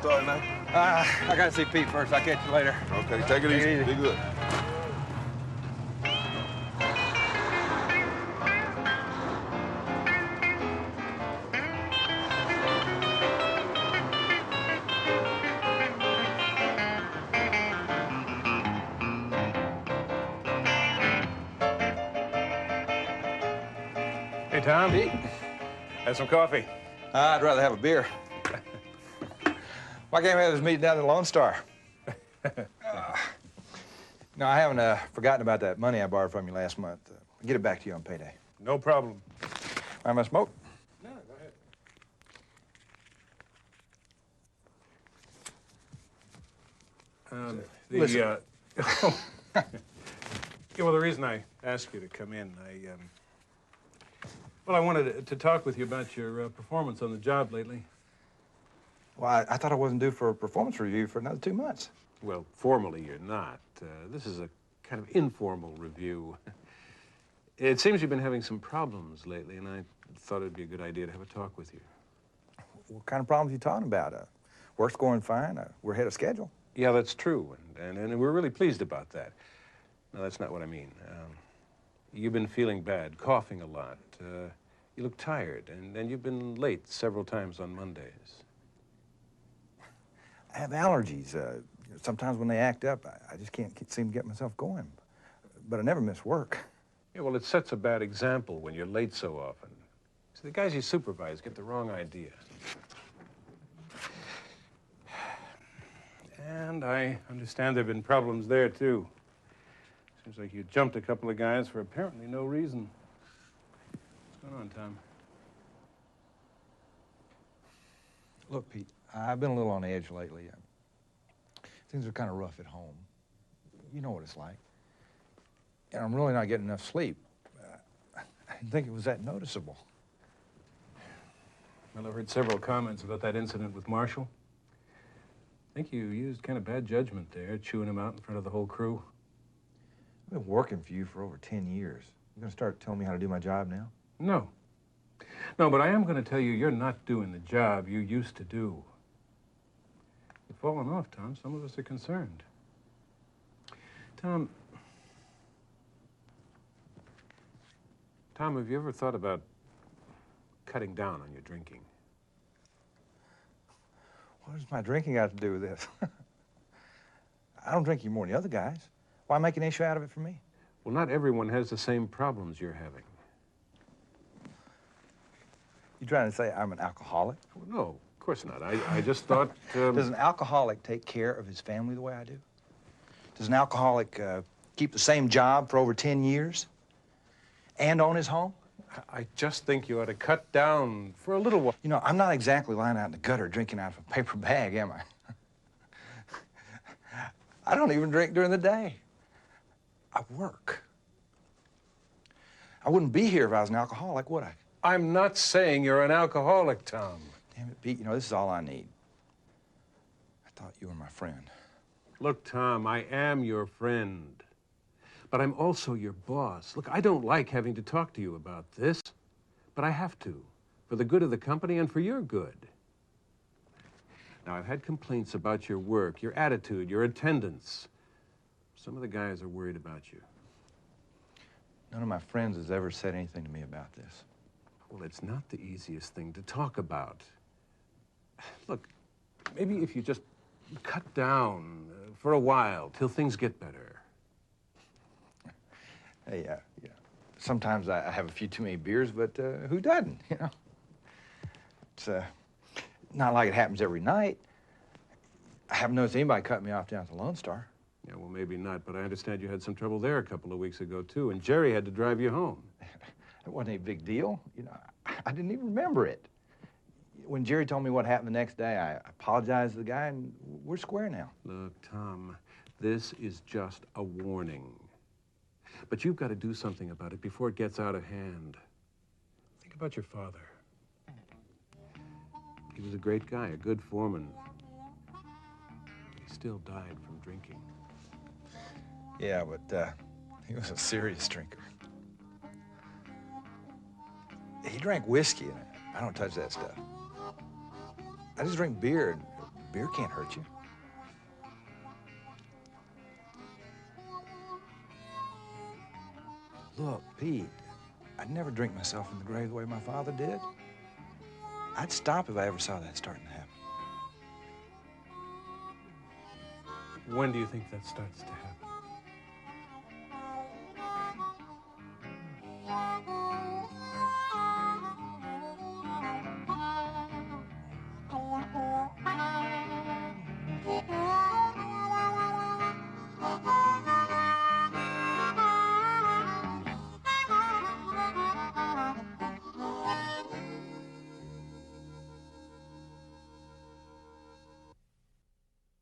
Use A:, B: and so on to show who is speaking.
A: Star tonight?
B: I gotta see Pete first. I'll catch you later.
A: Okay, take it easy. Be good.
C: Hey, Tom.
B: Pete?
C: Have some coffee.
B: I'd rather have a beer. Why can't we have this meeting down at the Lone Star? No, I haven't forgotten about that money I borrowed from you last month. I'll get it back to you on payday.
C: No problem.
B: Mind my smoke?
C: No, go ahead.
B: Listen.
C: Yeah, well, the reason I asked you to come in, well, I wanted to talk with you about your performance on the job lately.
B: Well, I thought I wasn't due for a performance review for another 2 months.
C: Well, formally, you're not. This is a kind of informal review. It seems you've been having some problems lately, and I thought it'd be a good idea to have a talk with you.
B: What kind of problems are you talking about? Work's going fine. We're ahead of schedule.
C: Yeah, that's true, and we're really pleased about that. No, that's not what I mean. You've been feeling bad, coughing a lot. You look tired, and you've been late several times on Mondays.
B: I have allergies. Sometimes when they act up, I just can't seem to get myself going. But I never miss work.
C: Yeah, well, it sets a bad example when you're late so often. See, the guys you supervise get the wrong idea. And I understand there have been problems there, too. Seems like you jumped a couple of guys for apparently no reason. What's going on, Tom?
B: Look, Pete, I've been a little on edge lately. Things are kind of rough at home. You know what it's like. And I'm really not getting enough sleep. I didn't think it was that noticeable.
C: Well, I've heard several comments about that incident with Marshall. I think you used kind of bad judgment there, chewing him out in front of the whole crew.
B: I've been working for you for over 10 years. You gonna start telling me how to do my job now?
C: No. No, but I am going to tell you, you're not doing the job you used to do. You've fallen off, Tom. Some of us are concerned. Tom, have you ever thought about cutting down on your drinking?
B: What does my drinking got to do with this? I don't drink any more than the other guys. Why make an issue out of it for me?
C: Well, not everyone has the same problems you're having.
B: You trying to say I'm an alcoholic?
C: Well, no, of course not. I just thought...
B: Does an alcoholic take care of his family the way I do? Does an alcoholic keep the same job for over 10 years and own his home?
C: I just think you ought to cut down for a little while.
B: You know, I'm not exactly lying out in the gutter drinking out of a paper bag, am I? I don't even drink during the day. I work. I wouldn't be here if I was an alcoholic, would I?
C: I'm not saying you're an alcoholic, Tom.
B: Damn it, Pete, you know, this is all I need. I thought you were my friend.
C: Look, Tom, I am your friend. But I'm also your boss. Look, I don't like having to talk to you about this, but I have to, for the good of the company and for your good. Now, I've had complaints about your work, your attitude, your attendance. Some of the guys are worried about you.
B: None of my friends has ever said anything to me about this.
C: Well, it's not the easiest thing to talk about. Look, maybe if you just cut down for a while till things get better.
B: Hey, yeah. Sometimes I have a few too many beers, but who doesn't, you know? It's not like it happens every night. I haven't noticed anybody cut me off down at the Lone Star.
C: Yeah, well, maybe not, but I understand you had some trouble there a couple of weeks ago, too, and Jerry had to drive you home.
B: It wasn't a big deal. You know, I didn't even remember it. When Jerry told me what happened the nenext day, I apologized to the guy, and we're square now.
C: Look, Tom, this is just a warning. But you've got to do something about it before it gets out of hand. Think about your father. He was a great guy, a good foreman. He still died from drinking.
B: Yeah, but he was a serious drinker. He drank whiskey, and I don't touch that stuff. I just drink beer. Beer can't hurt you. Look, Pete, I'd never drink myself in the grave the way my father did. I'd stop if I ever saw that starting to happen.
C: When do you think that starts to happen?